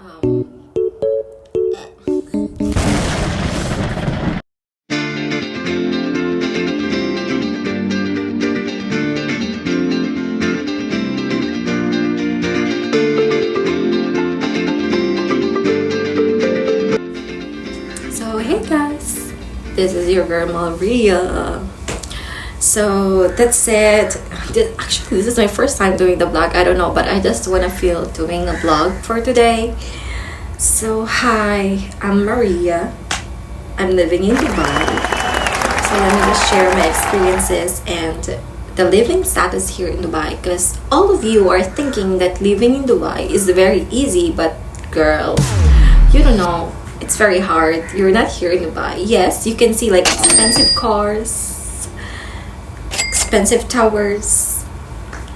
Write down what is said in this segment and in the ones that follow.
Um, so hey guys, this is your girl Maria. So that's it. Actually, this is my first time doing the vlog. I don't know, but I just wanna feel doing a vlog for today. So hi, I'm Maria. I'm living in Dubai. So let me just share my experiences and the living status here in Dubai, because all of you are thinking that living in Dubai is very easy, but girl, you don't know, it's very hard. You're not here in Dubai. Yes, you can see like expensive cars, expensive towers,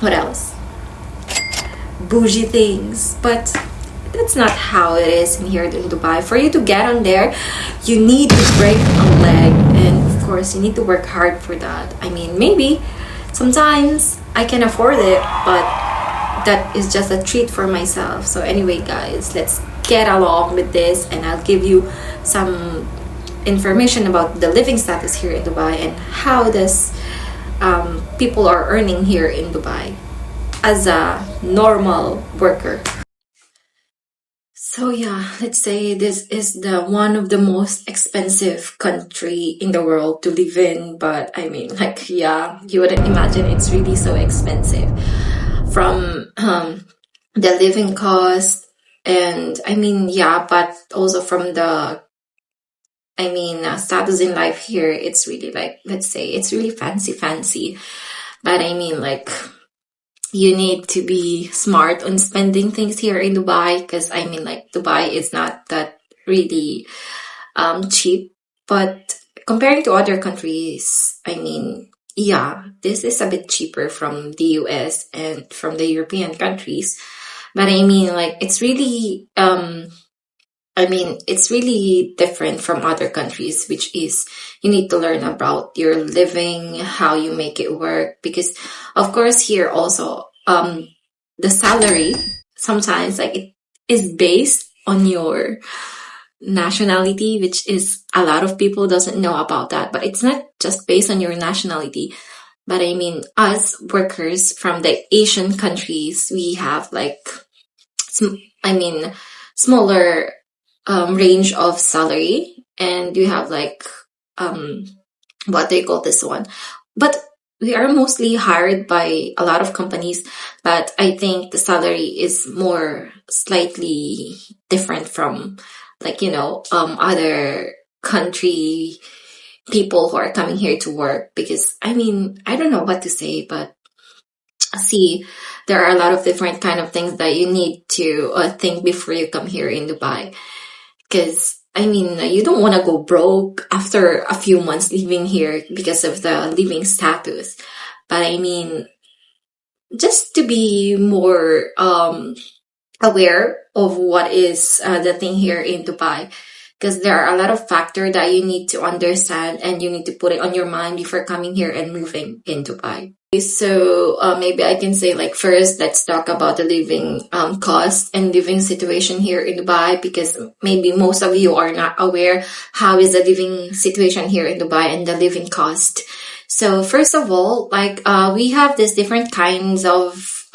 what else, bougie things, but that's not how it is in here in Dubai. For you to get on there, you need to break a leg, and of course you need to work hard for that. I mean, maybe sometimes I can afford it, but that is just a treat for myself. So anyway guys, let's get along with this, and I'll give you some information about the living status here in Dubai and how this people are earning here in Dubai as a normal worker. So yeah, let's say this is the one of the most expensive country in the world to live in. But I mean, like, yeah, you wouldn't imagine it's really so expensive. From the living cost, and I mean, yeah, but also from the, status in life here, it's really like, let's say, it's really fancy. But I mean, like, you need to be smart on spending things here in Dubai, because I mean, like, Dubai is not that really cheap, but comparing to other countries, I mean, yeah, this is a bit cheaper from the US and from the European countries. But I mean, like, it's really different from other countries, which is you need to learn about your living, how you make it work. Because, of course, here also, the salary sometimes, like, it is based on your nationality, which is a lot of people doesn't know about that. But it's not just based on your nationality. But I mean, us workers from the Asian countries, we have like, smaller range of salary, and you have like what they call this one, but we are mostly hired by a lot of companies, but I think the salary is more slightly different from, like, other country people who are coming here to work. Because I mean, I don't know what to say, but see, there are a lot of different kind of things that you need to think before you come here in Dubai. Because I mean, you don't want to go broke after a few months living here because of the living status. But I mean, just to be more aware of what is the thing here in Dubai, because there are a lot of factors that you need to understand and you need to put it on your mind before coming here and moving in Dubai. So maybe I can say, like, first, let's talk about the living cost and living situation here in Dubai, because maybe most of you are not aware how is the living situation here in Dubai and the living cost. So first of all, like, we have these different kinds of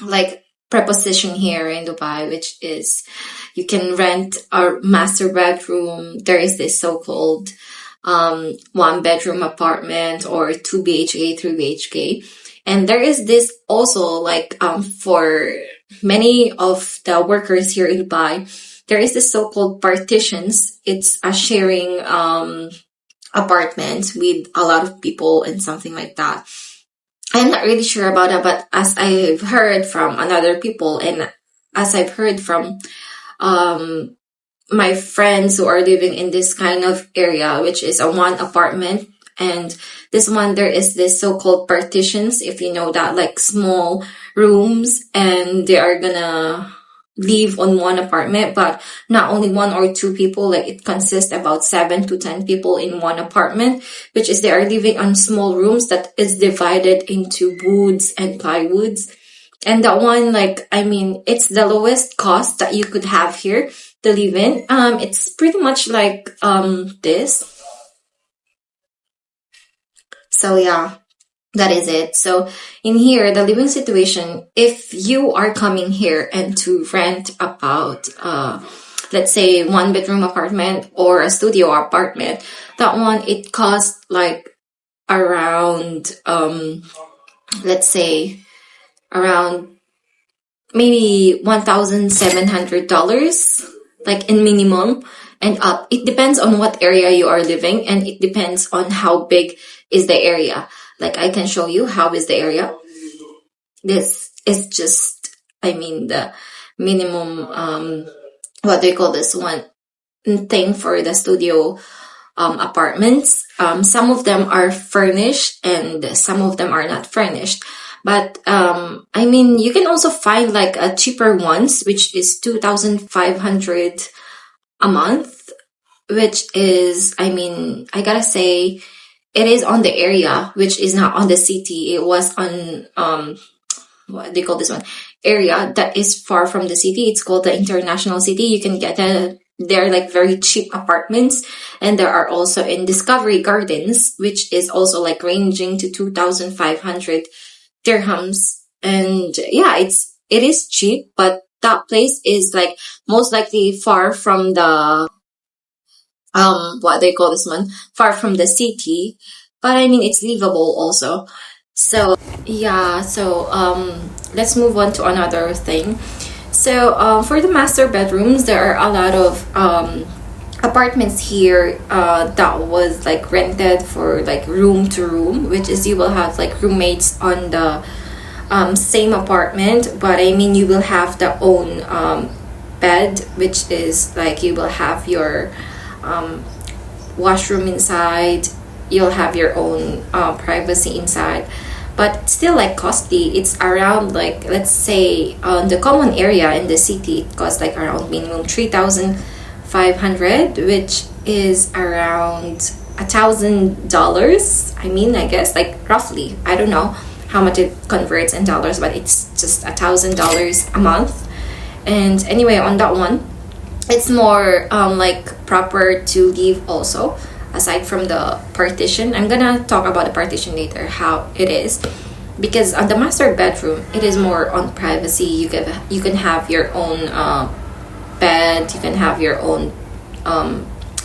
like preposition here in Dubai, which is you can rent a master bedroom. There is this so-called one bedroom apartment, or 2 BHK, 3 BHK. And there is this also, like, for many of the workers here in Dubai, there is this so-called partitions. It's a sharing apartment with a lot of people and something like that. I'm not really sure about that, but as I've heard from another people, and as I've heard from my friends who are living in this kind of area, which is a one apartment, and this one, there is this so-called partitions, if you know that, like small rooms, and they are gonna live on one apartment, but not only one or two people, like it consists about 7 to 10 people in one apartment, which is they are living on small rooms that is divided into woods and plywoods. And that one, like, I mean, it's the lowest cost that you could have here to live in. It's pretty much like this. So yeah, that is it. So in here, the living situation, if you are coming here and to rent about let's say 1 bedroom apartment or a studio apartment, that one, it costs like around let's say around maybe $1,700, like in minimum and up. It depends on what area you are living, and it depends on how big is the area. Like, I can show you how is the area. This is just, I mean, the minimum, what do you call this one thing for the studio apartments. Some of them are furnished and some of them are not furnished. But I mean, you can also find like a cheaper ones, which is 2,500 a month, which is, I mean, I gotta say, it is on the area, which is not on the city. It was on what they call this one area that is far from the city. It's called the International City. You can get they're like very cheap apartments, and there are also in Discovery Gardens, which is also like ranging to 2,500 dirhams. And yeah, it is cheap, but that place is like most likely far from the what they call this one, far from the city. But I mean, it's livable also. So yeah, so let's move on to another thing. So for the master bedrooms, there are a lot of apartments here that was like rented for like room to room, which is you will have like roommates on the same apartment, but I mean you will have the own bed, which is like you will have your washroom inside, you'll have your own privacy inside, but still like costly. It's around like, let's say the common area in the city, it costs like around minimum 3,500, which is around $1,000. I mean, I guess like roughly, I don't know how much it converts in dollars, but it's just $1,000 a month. And anyway, on that one, it's more like proper to live also, aside from the partition. I'm gonna talk about the partition later, how it is, because on the master bedroom it is more on privacy. You can have your own bed, you can have your own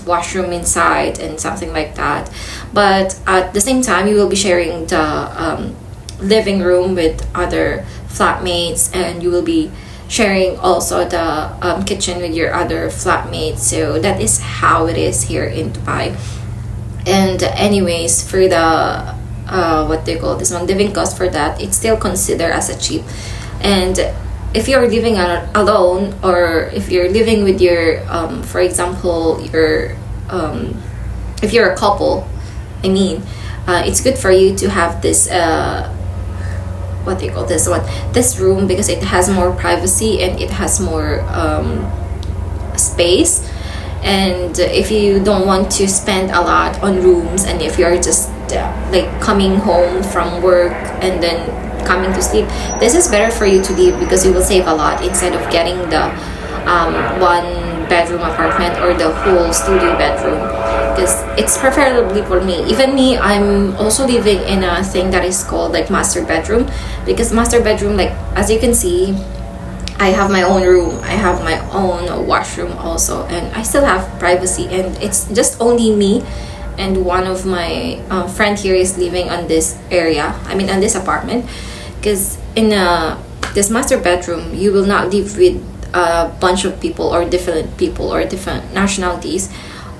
washroom inside and something like that, but at the same time you will be sharing the living room with other flatmates, and you will be sharing also the kitchen with your other flatmates. So that is how it is here in Dubai. And anyways, for the what they call this one, living cost for that, it's still considered as a cheap. And if you're living alone, or if you're living with your for example your if you're a couple, I mean, it's good for you to have this what they call this one, this room, because it has more privacy and it has more space. And if you don't want to spend a lot on rooms, and if you're just like coming home from work and then coming to sleep, this is better for you to leave, because you will save a lot instead of getting the 1 bedroom apartment or the whole studio bedroom, because it's preferably for me. Even me, I'm also living in a thing that is called like master bedroom, because master bedroom, like as you can see, I have my own room, I have my own washroom also, and I still have privacy. And it's just only me and one of my friend here is living on this area, I mean on this apartment, because in this master bedroom you will not live with a bunch of people or different nationalities,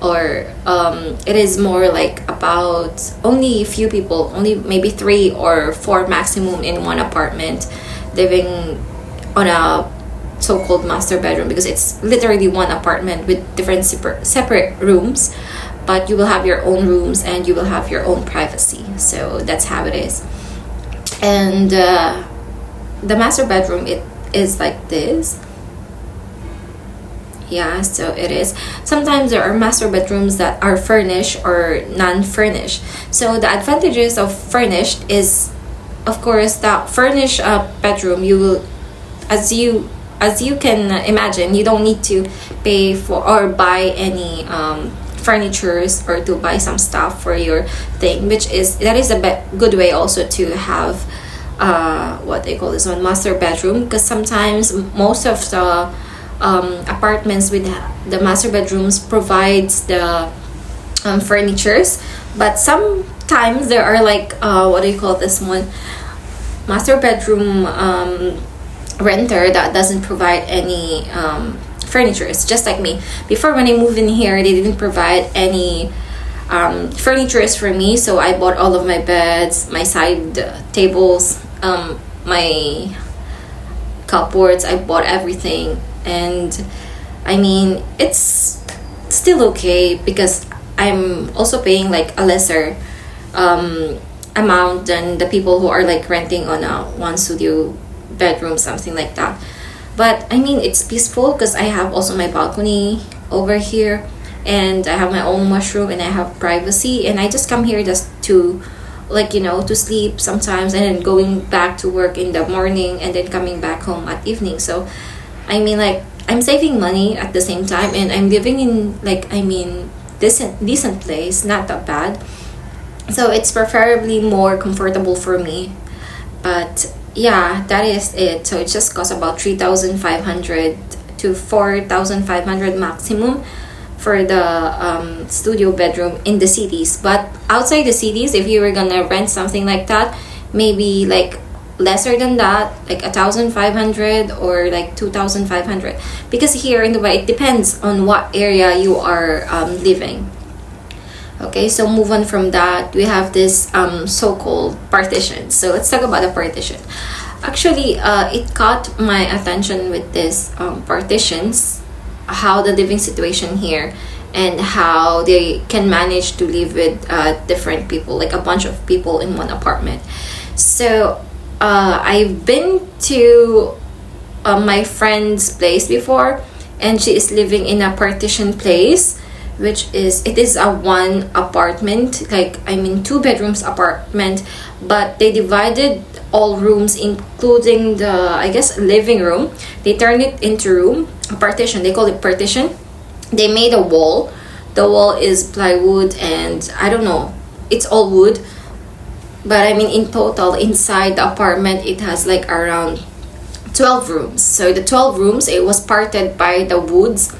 or it is more like about only a few people, only maybe 3 or 4 maximum in one apartment, living on a so-called master bedroom, because it's literally one apartment with different separate rooms, but you will have your own rooms and you will have your own privacy. So that's how it is. And the master bedroom, it is like this. Yeah, so it is. Sometimes there are master bedrooms that are furnished or non-furnished. So the advantages of furnished is of course, the furnished bedroom, you will, as you can imagine, you don't need to pay for or buy any furnitures or to buy some stuff for your thing, which is that is a good way also to have what they call this one, master bedroom, because sometimes most of the apartments with the master bedrooms provides the furnitures, but sometimes there are like what do you call this one, master bedroom renter that doesn't provide any furniture. It's just like me. Before, when I moved in here, they didn't provide any furnitures for me, so I bought all of my beds, my side tables, my cupboards. I bought everything, and I mean, it's still okay because I'm also paying like a lesser amount than the people who are like renting on a one studio bedroom, something like that. But I mean, it's peaceful because I have also my balcony over here, and I have my own washroom, and I have privacy, and I just come here just to like, you know, to sleep sometimes, and then going back to work in the morning, and then coming back home at evening. So I mean, like, I'm saving money at the same time, and I'm living in like, I mean, decent place, not that bad. So it's preferably more comfortable for me. But yeah, that is it. So it just costs about 3,500 to 4,500 maximum for the studio bedroom in the cities. But outside the cities, if you were gonna rent something like that, maybe like lesser than that, like 1,500 or like 2,500, because here in Dubai it depends on what area you are living. Okay, so move on from that. We have this so-called partition. So let's talk about the partition. Actually, it caught my attention with this partitions, how the living situation here, and how they can manage to live with different people, like a bunch of people in one apartment. So I've been to my friend's place before, and she is living in a partition place, which is, it is a one apartment, like, I mean, 2 bedrooms apartment, but they divided all rooms, including the, I guess, living room. They turned it into room, a partition. They call it partition. They made a wall. The wall is plywood, and I don't know, it's all wood. But I mean, in total, inside the apartment, it has like around 12 rooms. So the 12 rooms, it was parted by the woods,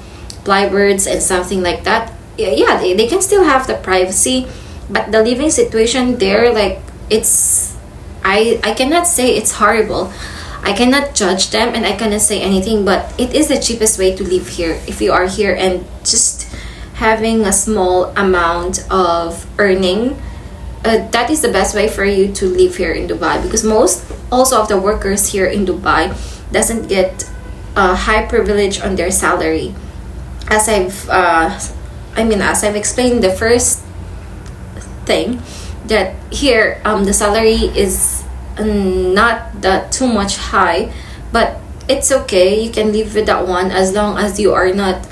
plywood, and something like that. Yeah, they can still have the privacy, but the living situation there, like, it's, I cannot say it's horrible. I cannot judge them, and I cannot say anything, but it is the cheapest way to live here. If you are here and just having a small amount of earning, that is the best way for you to live here in Dubai, because most also of the workers here in Dubai doesn't get a high privilege on their salary. As I've explained the first thing, that here the salary is not that too much high, but it's okay, you can live with that one as long as you are not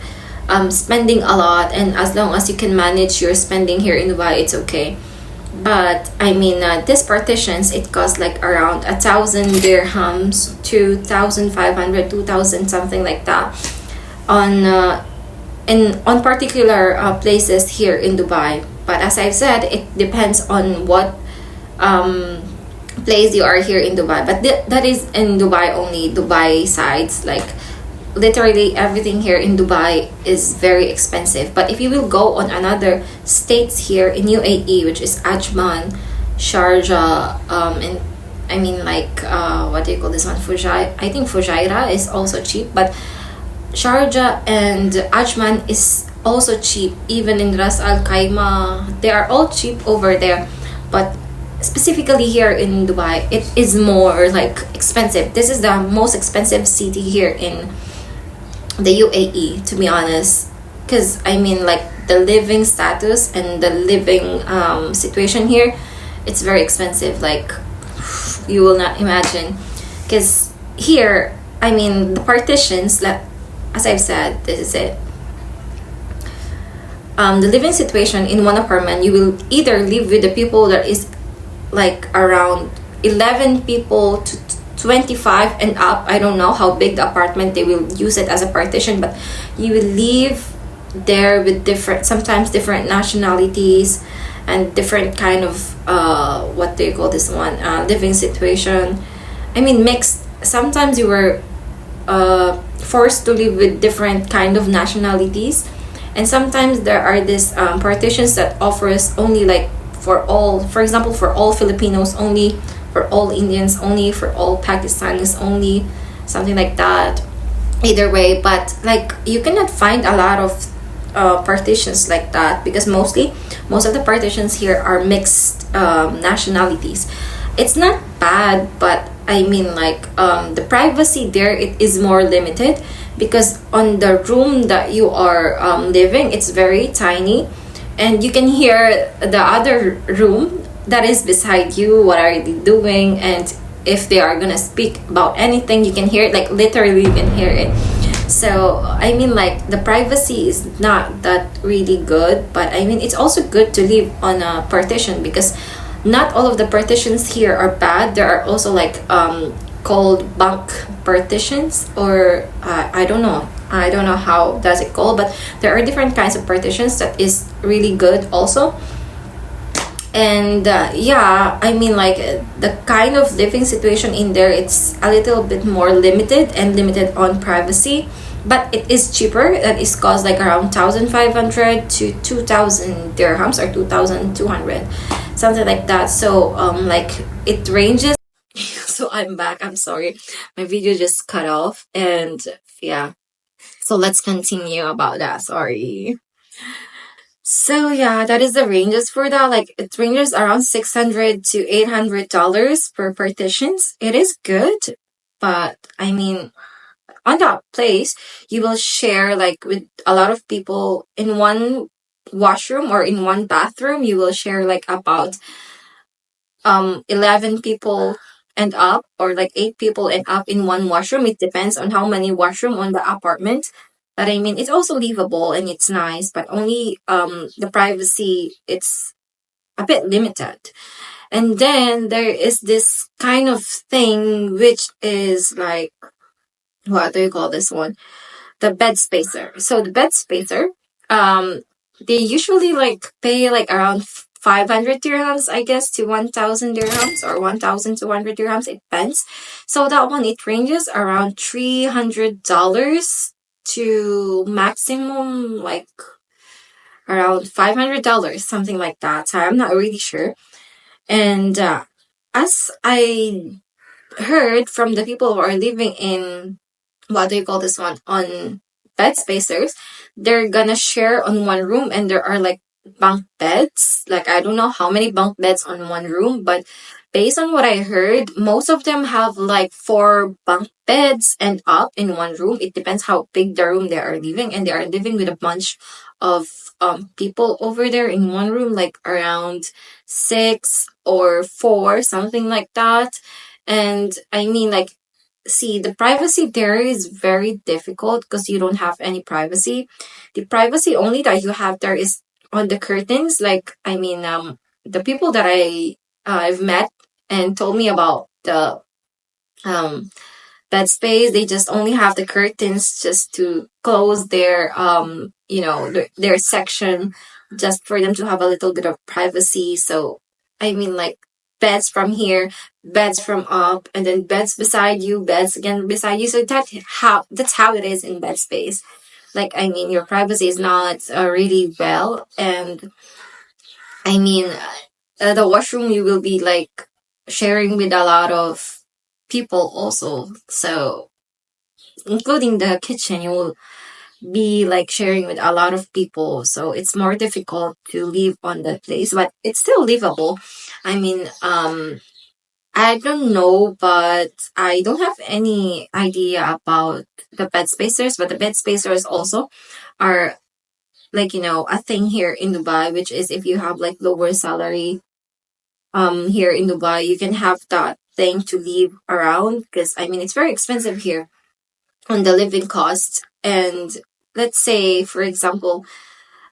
spending a lot, and as long as you can manage your spending here in Dubai, it's okay. But I mean, these partitions, it costs like around 1,000 dirhams, 2,500, 2,000, something like that, on particular places here in Dubai. But as I've said, it depends on what place you are here in Dubai. But that is in Dubai only, Dubai sides. Like, literally everything here in Dubai is very expensive. But if you will go on another states here in UAE, which is Ajman, Sharjah, and I mean, like, what do you call this one, I think Fujairah is also cheap, but Sharjah and Ajman is also cheap. Even in Ras Al Khaimah, they are all cheap over there. But specifically here in Dubai, it is more like expensive. This is the most expensive city here in the UAE, to be honest, because I mean, like, the living status and the living situation here, it's very expensive, like, you will not imagine. Because here, I mean, the partitions, like, as I've said, this is it. The living situation in one apartment, you will either live with the people that is like around 11 people to 25 and up. I don't know how big the apartment, they will use it as a partition, but you will live there with different, sometimes different nationalities and different kind of what do you call this one, living situation. I mean mixed. Sometimes you were forced to live with different kind of nationalities, and sometimes there are these partitions that offers only like for all, for example, for all Filipinos only, for all Indians only, for all Pakistanis only, something like that. Either way, but like you cannot find a lot of partitions like that, because most of the partitions here are mixed nationalities. It's not bad, but I mean like the privacy there, it is more limited, because on the room that you are living, it's very tiny, and you can hear the other room that is beside you, what are they doing, and if they are gonna speak about anything, you can hear it, like literally you can hear it. So I mean like the privacy is not that really good, but I mean it's also good to live on a partition, because not all of the partitions here are bad. There are also like called bunk partitions, or I don't know how does it called, but there are different kinds of partitions that is really good also. And yeah, I mean like the kind of living situation in there, it's a little bit more limited and limited on privacy, but it is cheaper. That is cost like around 1,500 to 2,000 dirhams, or 2,200, something like that. So like it ranges. So I'm back, I'm sorry, my video just cut off, and yeah, so let's continue about that, sorry. So yeah, that is the ranges for that. Like it ranges around $600 to $800 per partitions. It is good, but I mean, on that place, you will share like with a lot of people in one washroom or in one bathroom. You will share like about 11 people and up, or like 8 people and up in one washroom. It depends on how many washroom on the apartment. But I mean it's also livable and it's nice, but only the privacy, it's a bit limited. And then there is this kind of thing which is like, what do you call this one, the bed spacer. So the bed spacer, um, they usually like pay like around 500 dirhams, I guess, to 1,000 dirhams, or 1,200 dirhams. It depends. So that one, it ranges around $300 to maximum like around $500, something like that. So I'm not really sure. And as I heard from the people who are living in, what do you call this one, on bed spacers, they're gonna share on one room, and there are like bunk beds, like I don't know how many bunk beds on one room, but based on what I heard, most of them have like 4 bunk beds and up in one room. It depends how big the room they are living, and they are living with a bunch of people over there in one room, like around 6 or 4, something like that. And I mean like, see, the privacy there is very difficult, because you don't have any privacy. The privacy only that you have there is on the curtains. Like I mean the people that I've met and told me about the um bed space, they just only have the curtains just to close their their section, just for them to have a little bit of privacy. So I mean like, beds from here, beds from up, and then beds beside you, beds again beside you. So that's how it is in bed space. Like I mean your privacy is not really well. And I mean the washroom, you will be like sharing with a lot of people also. So including the kitchen, you will be like sharing with a lot of people. So it's more difficult to live on that place, but it's still livable. I mean, I don't know, but I don't have any idea about the bed spacers, but the bed spacers also are like, a thing here in Dubai, which is if you have like lower salary, here in Dubai, you can have that thing to live around, because I mean, it's very expensive here on the living costs. And let's say, for example,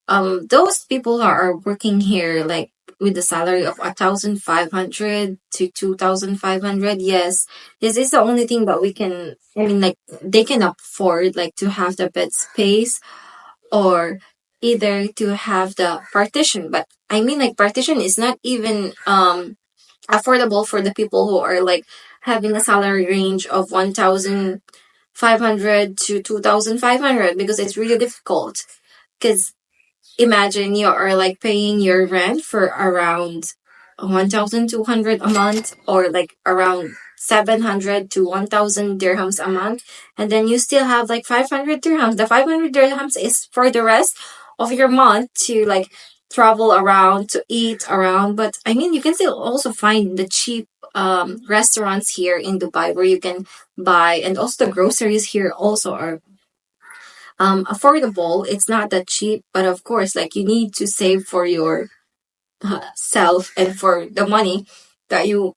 those people who are working here, like with the salary of 1,500 to 2,500. Yes, this is the only thing that we can, I mean, like, they can afford, like, to have the bed space, or either to have the partition. But I mean, like, partition is not even affordable for the people who are like having a salary range of 1,500 to 2,500, because it's really difficult. Because imagine you are like paying your rent for around 1,200 a month, or like around 700 to 1,000 dirhams a month, and then you still have like 500 dirhams. The 500 dirhams is for the rest of your month to like travel around, to eat around. But I mean, you can still also find the cheap restaurants here in Dubai where you can buy, and also the groceries here also are affordable. It's not that cheap, but of course, like, you need to save for your self and for the money that you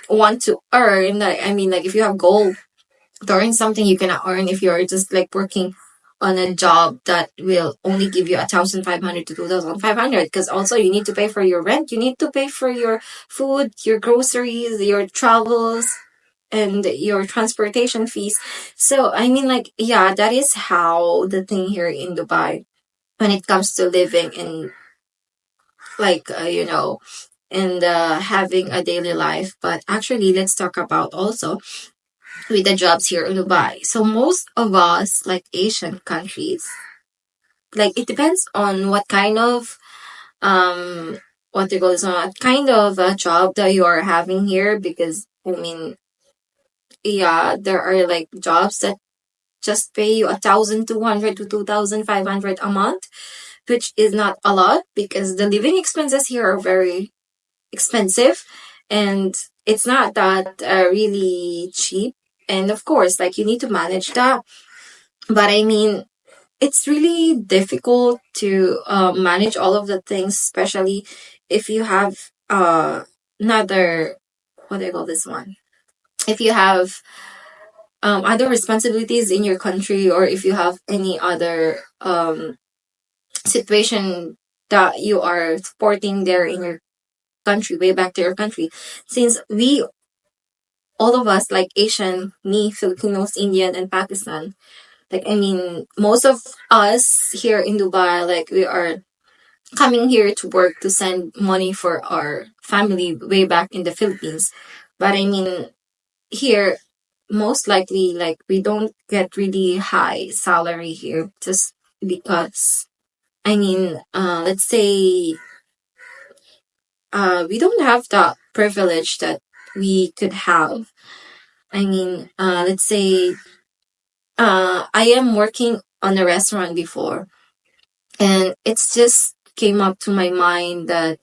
want to earn. Like, I mean, like, if you have goal to earn something, you cannot earn if you're just like working on a job that will only give you 1,500 to 2,500, because also you need to pay for your rent, you need to pay for your food, your groceries, your travels, and your transportation fees. So I mean, like, yeah, that is how the thing here in Dubai when it comes to living in, like, and having a daily life. But actually, let's talk about also with the jobs here in Dubai. So most of us, like Asian countries, like, it depends on what kind of what they call this, what kind of job that you are having here. Because I mean, yeah, there are like jobs that just pay you 1,200 to 2,500 a month, which is not a lot because the living expenses here are very expensive, and it's not that really cheap. And of course, like, you need to manage that. But I mean, it's really difficult to manage all of the things, especially if you have another, what do I call this one? If you have other responsibilities in your country, or if you have any other situation that you are supporting there in your country, way back to your country. Since we, all of us, like Asian, me, Filipinos, Indian, and Pakistan, like, I mean, most of us here in Dubai, like, we are coming here to work to send money for our family way back in the Philippines. But I mean, here, most likely, like, we don't get really high salary here just because, I mean, let's say, we don't have the privilege that we could have. I mean, let's say, I am working on a restaurant before, and it's just came up to my mind that,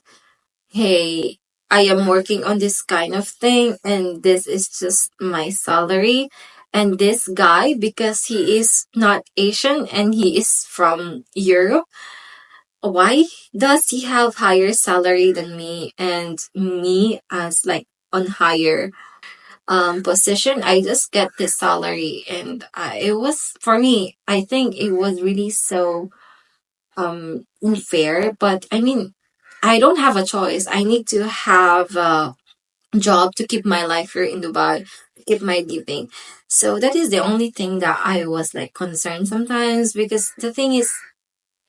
hey, I am working on this kind of thing, and this is just my salary. And this guy, because he is not Asian and he is from Europe, why does he have higher salary than me, and me as like on higher position, I just get this salary. And it was, for me, I think it was really so unfair. But I mean, I don't have a choice. I need to have a job to keep my life here in Dubai, to keep my living. So that is the only thing that I was like concerned sometimes, because the thing is,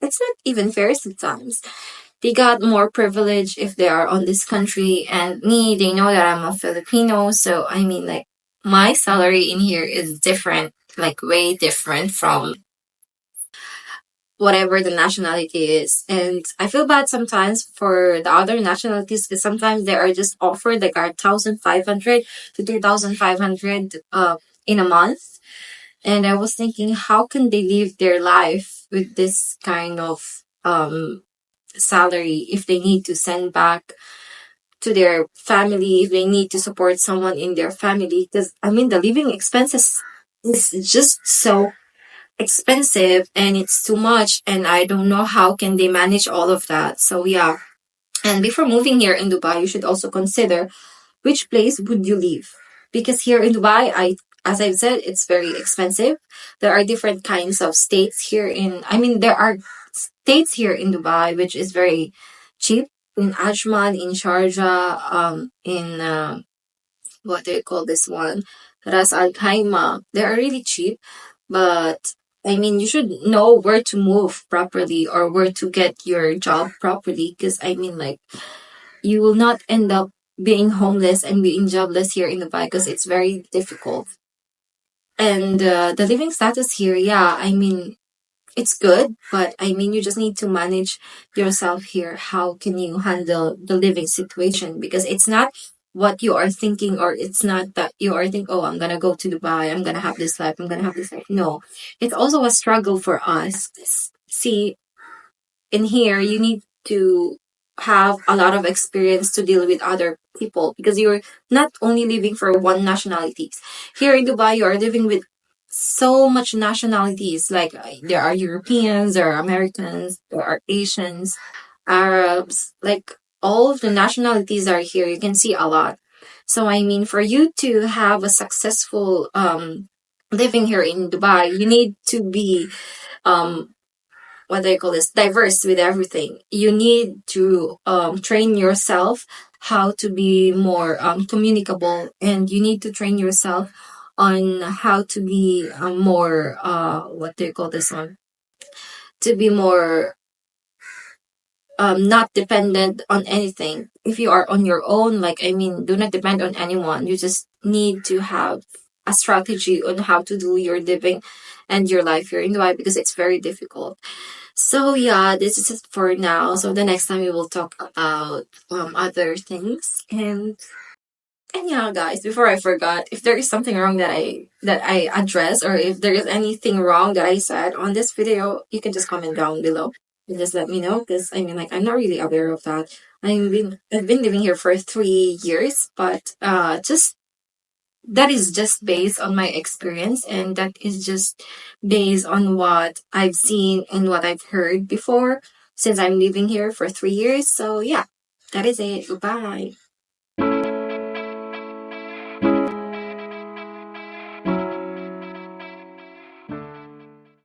it's not even fair sometimes. They got more privilege if they are on this country, and me, they know that I'm a Filipino. So I mean, like, my salary in here is different, like way different from whatever the nationality is. And I feel bad sometimes for the other nationalities, because sometimes they are just offered like 1,500 to 2,500 in a month. And I was thinking, how can they live their life with this kind of salary if they need to send back to their family, if they need to support someone in their family? Because I mean, the living expenses is just so expensive, and it's too much, and I don't know how can they manage all of that. So yeah. And before moving here in Dubai, you should also consider which place would you live, because here in Dubai, as I've said, it's very expensive. There are different kinds of states here in, I mean, there are states here in Dubai which is very cheap, in Ajman, in Sharjah, in what do you call this one? Ras Al Khaimah. They are really cheap, but I mean, you should know where to move properly or where to get your job properly. Because I mean, like, you will not end up being homeless and being jobless here in Dubai because it's very difficult. And the living status here, yeah, I mean, it's good, but I mean, you just need to manage yourself here. How can you handle the living situation? Because it's not what you are thinking, or it's not that you are thinking, oh, I'm gonna go to Dubai, I'm gonna have this life, I'm gonna have this life. No, it's also a struggle for us. See, in here you need to have a lot of experience to deal with other people because you're not only living for one nationalities. Here in Dubai, you are living with so much nationalities. Like there are Europeans, there are Americans, there are Asians, Arabs. Like all of the nationalities are here. You can see a lot. So I mean, for you to have a successful living here in Dubai, you need to be um what they call this, diverse with everything. You need to train yourself how to be more communicable, and you need to train yourself on how to be more what do you call this one, to be more not dependent on anything. If you are on your own, like I mean, do not depend on anyone. You just need to have a strategy on how to do your living and your life here in Dubai because it's very difficult. So yeah, this is it for now. So the next time we will talk about other things. And yeah, guys, before I forgot, if there is something wrong that I address, or if there is anything wrong that I said on this video, you can just comment down below and just let me know. Because I mean, like, I'm not really aware of that. I've been living here for 3 years, but just that is just based on my experience, and that is just based on what I've seen and what I've heard before since I'm living here for 3 years. So yeah, that is it. Goodbye.